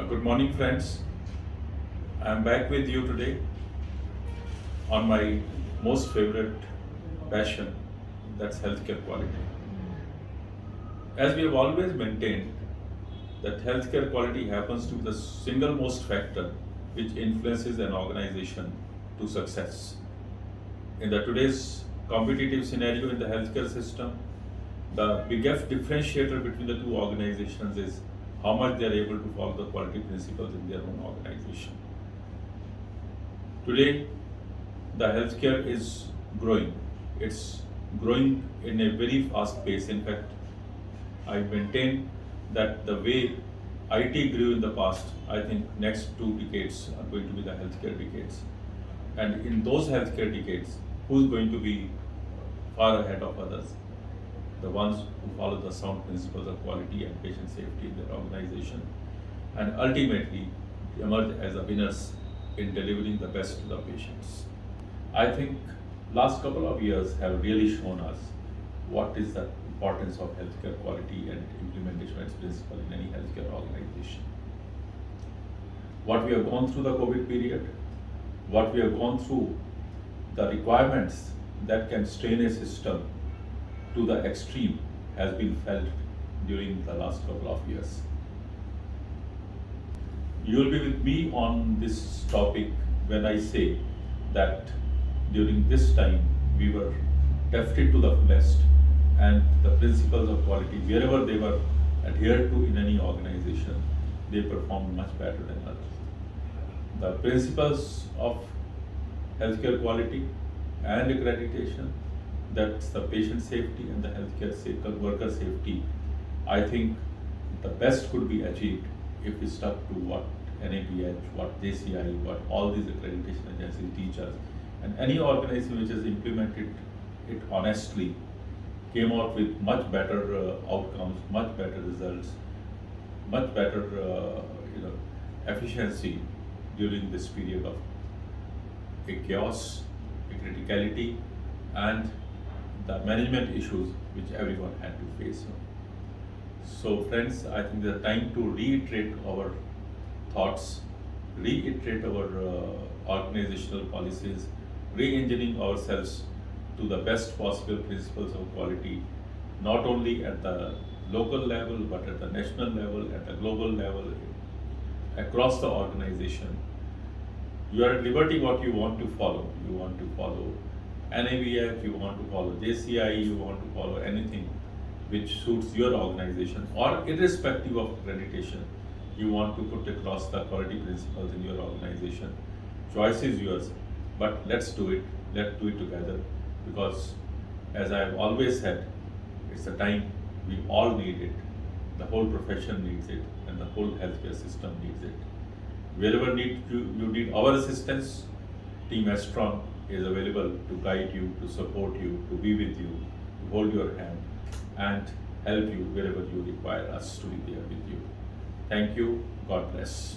Good morning, friends. I'm back with you today on my most favorite passion, that's healthcare quality. As we have always maintained, that healthcare quality happens to be the single most factor which influences an organization to success. In the today's competitive scenario in the healthcare system, the biggest differentiator between the two organizations is how much they are able to follow the quality principles in their own organization. Today, the healthcare is growing. It's growing in a very fast pace. In fact, I maintain that the way IT grew in the past, I think next 2 decades are going to be the healthcare decades. And in those healthcare decades, who's going to be far ahead of others? The ones who follow the sound principles of quality and patient safety in their organization, and ultimately emerge as the winners in delivering the best to the patients. I think last couple of years have really shown us what is the importance of healthcare quality and implementation of its principle in any healthcare organization. What we have gone through the COVID period, what we have gone through, the requirements that can strain a system to the extreme has been felt during the last couple of years. You will be with me on this topic when I say that during this time we were tested to the fullest, and the principles of quality, wherever they were adhered to in any organization, they performed much better than others. The principles of healthcare quality and accreditation, that's the patient safety and the healthcare worker safety, I think the best could be achieved if we stuck to what NABH, what JCI, what all these accreditation agencies teach us. And any organization which has implemented it honestly came out with much better outcomes, much better results, much better efficiency during this period of a chaos, a criticality, and the management issues which everyone had to face. So friends, I think the time to reiterate our thoughts, reiterate our organizational policies, re-engineering ourselves to the best possible principles of quality, not only at the local level, but at the national level, at the global level, across the organization. You are at liberty what you want to follow. You want to follow NABF, you want to follow JCI, you want to follow anything which suits your organization, or irrespective of accreditation, you want to put across the quality principles in your organization. Choice is yours, but let's do it. Let's do it together, because as I have always said, it's a time we all need it. The whole profession needs it, and the whole healthcare system needs it. Wherever you need our assistance, Team Astron is available to guide you, to support you, to be with you, to hold your hand, and help you wherever you require us to be there with you. Thank you. God bless.